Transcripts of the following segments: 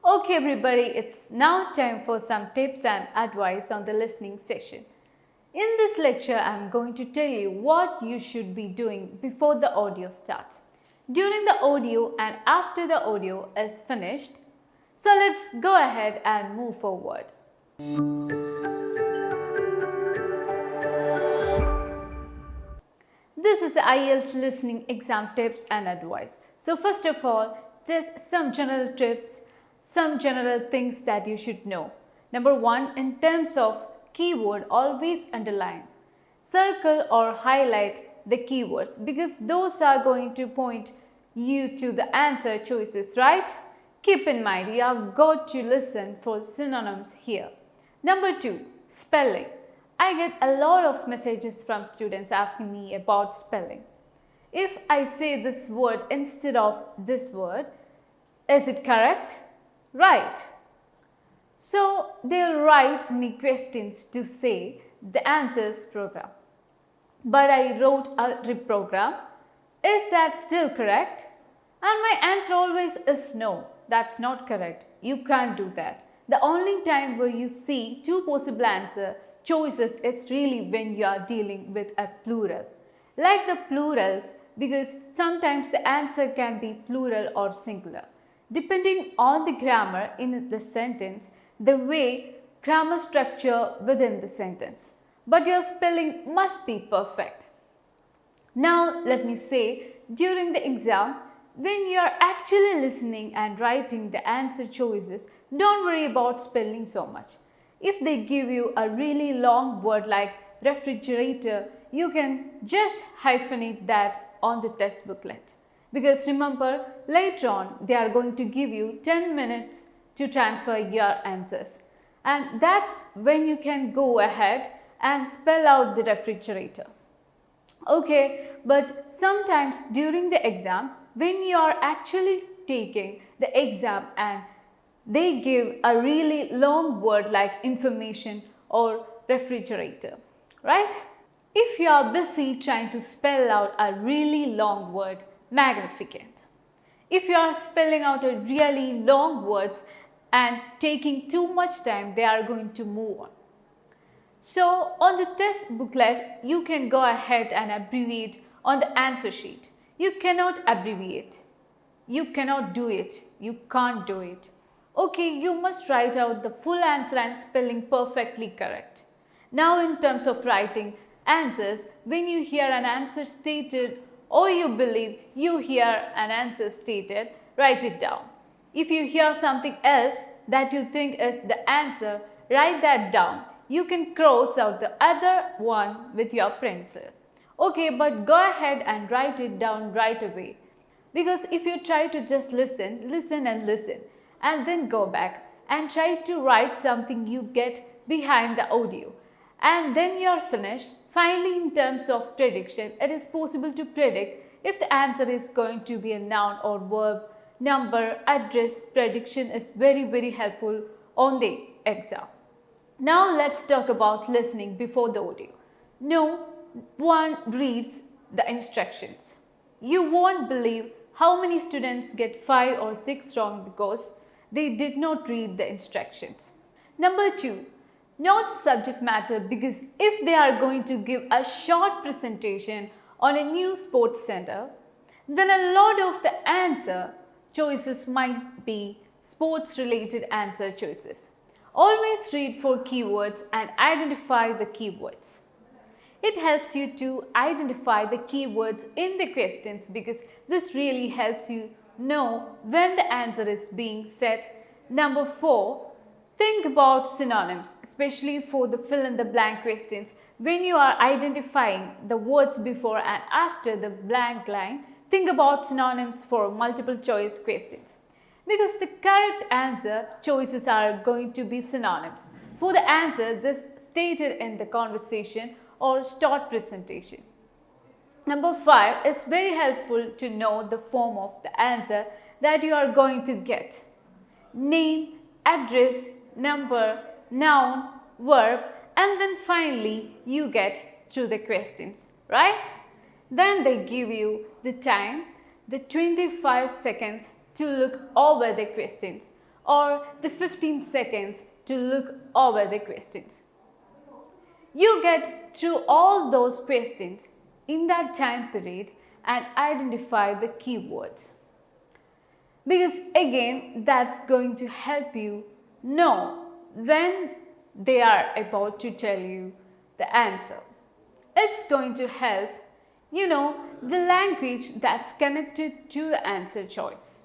Okay everybody, it's now time for some tips and advice on the listening session. In this lecture, I'm going to tell you what you should be doing before the audio starts, during the audio and after the audio is finished. So let's go ahead and move forward. This is the IELTS listening exam tips and advice. So first of all, just some general tips, some general things that you should know. Number one, in terms of keyword, always underline, circle or highlight the keywords because those are going to point you to the answer choices, right? Keep in mind, you have got to listen for synonyms here. Number two, spelling. I get a lot of messages from students asking me about spelling. If I say this word instead of this word, is it correct? Right. So they'll write me questions to say the answers program. But I wrote a reprogram. Is that still correct? And my answer always is no, that's not correct. You can't do that. The only time where you see two possible answer choices is really when you are dealing with a plural. Like the plurals, because sometimes the answer can be plural or singular. Depending on the grammar in the sentence, the way grammar structure within the sentence. But your spelling must be perfect. Now let me say, during the exam, when you are actually listening and writing the answer choices, don't worry about spelling so much. If they give you a really long word like refrigerator, you can just hyphenate that on the test booklet. Because remember, later on, they are going to give you 10 minutes to transfer your answers. And that's when you can go ahead and spell out the refrigerator. Okay, but sometimes during the exam, when you are actually taking the exam and they give a really long word like information or refrigerator, right? If you are busy trying to spell out a really long word, magnificent. If you are spelling out a really long words and taking too much time, they are going to move on. So on the test booklet, you can go ahead and abbreviate on the answer sheet. You cannot abbreviate. You cannot do it. You can't do it. Okay, you must write out the full answer and spelling perfectly correct. Now in terms of writing answers, when you hear an answer stated or you believe you hear an answer stated, write it down. If you hear something else that you think is the answer, write that down. You can cross out the other one with your pencil. Okay, but go ahead and write it down right away. Because if you try to just listen and then go back and try to write something you get behind the audio and then you are finished. Finally, in terms of prediction, it is possible to predict if the answer is going to be a noun or verb, number, address. Prediction is very helpful on the exam. Now let's talk about listening before the audio. No one reads the instructions. You won't believe how many students get 5 or 6 wrong because they did not read the instructions. Number 2, know the subject matter because if they are going to give a short presentation on a new sports center, then a lot of the answer choices might be sports related answer choices. Always read for keywords and identify the keywords. It helps you to identify the keywords in the questions because this really helps you know when the answer is being said. Number 4, think about synonyms, especially for the fill in the blank questions. When you are identifying the words before and after the blank line, think about synonyms for multiple choice questions. Because the correct answer choices are going to be synonyms for the answer just stated in the conversation or short presentation. Number 5 is very helpful to know the form of the answer that you are going to get. Name, address, number, noun, verb, and then finally you get through the questions, right? Then they give you the time, the 25 seconds to look over the questions. or the 15 seconds to look over the questions. You get through all those questions in that time period and identify the keywords. Because again, that's going to help you know when they are about to tell you the answer. It's going to help you know the language that's connected to the answer choice.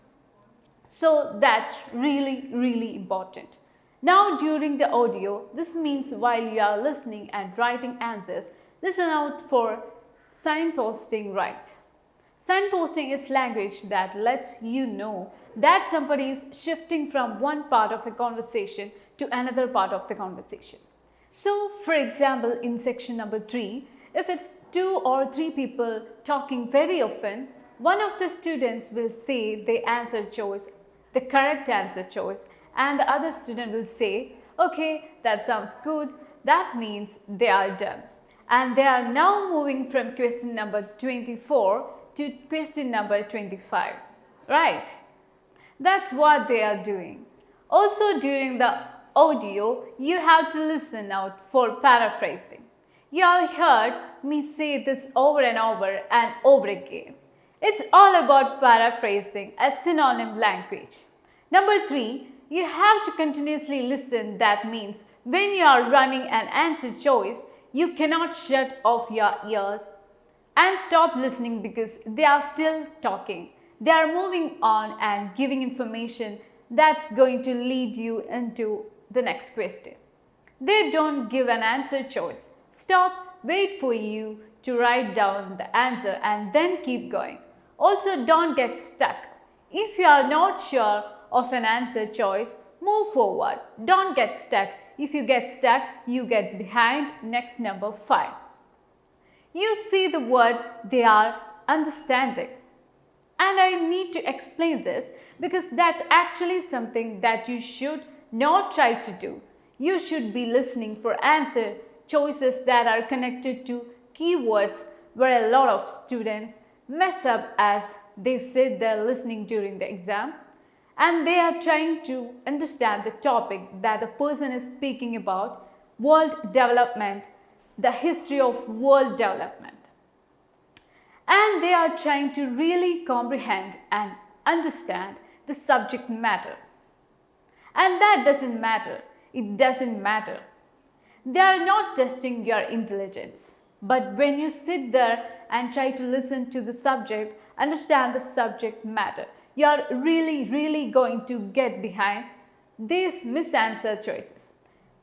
So that's really important. Now during the audio, this means while you are listening and writing answers, listen out for signposting right. Signposting is language that lets you know that somebody is shifting from one part of a conversation to another part of the conversation. So for example, in section number 3, if it's 2 or 3 people talking very often, one of the students will say the answer choice, the correct answer choice, and the other student will say, okay, that sounds good, that means they are done. And they are now moving from question number 24 to question number 25, right? That's what they are doing. Also during the audio, you have to listen out for paraphrasing. You have heard me say this over and over again. It's all about paraphrasing a synonym language. Number 3, you have to continuously listen. That means when you are running an answer choice, you cannot shut off your ears and stop listening because they are still talking. They are moving on and giving information that's going to lead you into the next question. They don't give an answer choice. Stop, wait for you to write down the answer and then keep going. Also, don't get stuck. If you are not sure of an answer choice, move forward. Don't get stuck. If you get stuck, you get behind. Next, number 5. You see the word they are understanding. And I need to explain this because that's actually something that you should not try to do. You should be listening for answer choices that are connected to keywords, where a lot of students mess up as they sit there listening during the exam and they are trying to understand the topic that the person is speaking about, world development, the history of world development. And they are trying to really comprehend and understand the subject matter. And that doesn't matter. It doesn't matter. They are not testing your intelligence. But when you sit there and try to listen to the subject, understand the subject matter, you are really going to get behind these misanswer choices.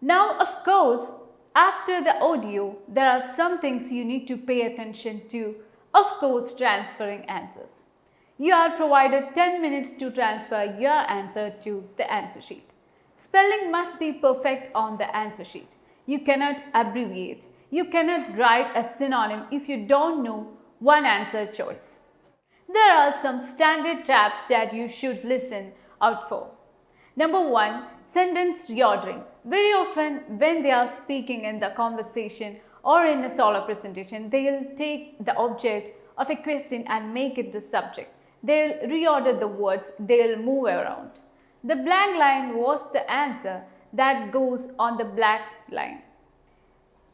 Now, of course, after the audio, there are some things you need to pay attention to. Of course, transferring answers. You are provided 10 minutes to transfer your answer to the answer sheet. Spelling must be perfect on the answer sheet. You cannot abbreviate. You cannot write a synonym if you don't know one answer choice. There are some standard traps that you should listen out for. Number 1, sentence reordering. Very often when they are speaking in the conversation or in a solo presentation, they will take the object of a question and make it the subject. They will reorder the words, they will move around. The blank line was the answer that goes on the blank line.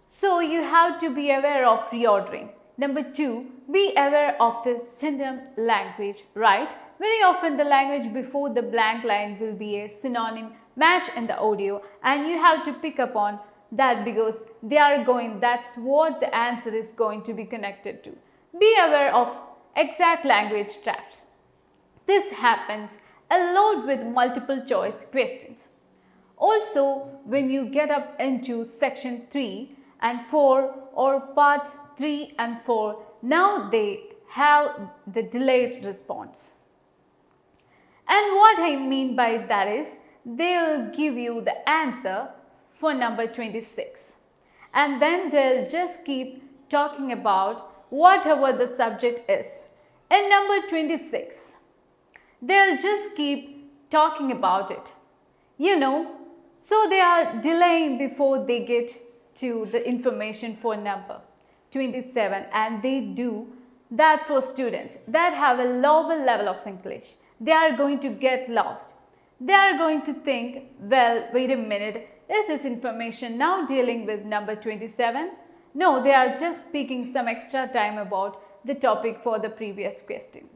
So you have to be aware of reordering. Number 2, be aware of the synonym language, right? Very often the language before the blank line will be a synonym match in the audio, and you have to pick up on that because that's what the answer is going to be connected to. Be aware of exact language traps. This happens a lot with multiple choice questions. Also, when you get up into section 3 and 4 or parts 3 and 4, now they have the delayed response. And what I mean by that is, they will give you the answer for number 26. And then they'll just keep talking about whatever the subject is. In number 26, they'll just keep talking about it. So they are delaying before they get to the information for number 27, and they do that for students that have a lower level of English. They are going to get lost. They are going to think, well, wait a minute, is this information now dealing with number 27? No, they are just speaking some extra time about the topic for the previous question.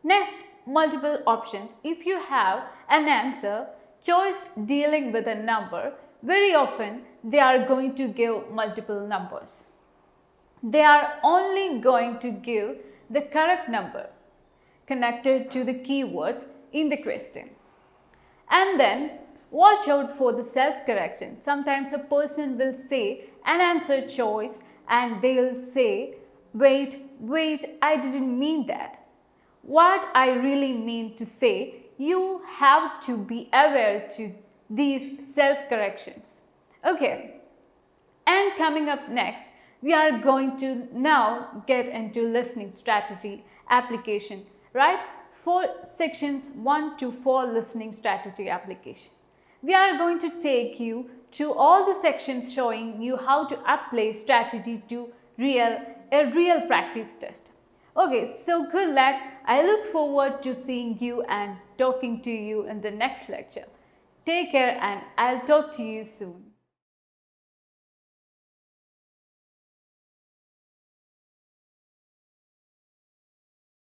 Next, multiple options. If you have an answer choice dealing with a number, very often they are going to give multiple numbers. They are only going to give the correct number connected to the keywords in the question. And then watch out for the self-correction. Sometimes a person will say an answer choice and they'll say, wait, I didn't mean that. What I really mean to say, you have to be aware to these self-corrections. Okay, and coming up next, we are going to now get into listening strategy application, right? For sections 1 to 4 listening strategy application. We are going to take you to all the sections showing you how to apply strategy to a real practice test. Okay, so good luck. I look forward to seeing you and talking to you in the next lecture. Take care and I'll talk to you soon.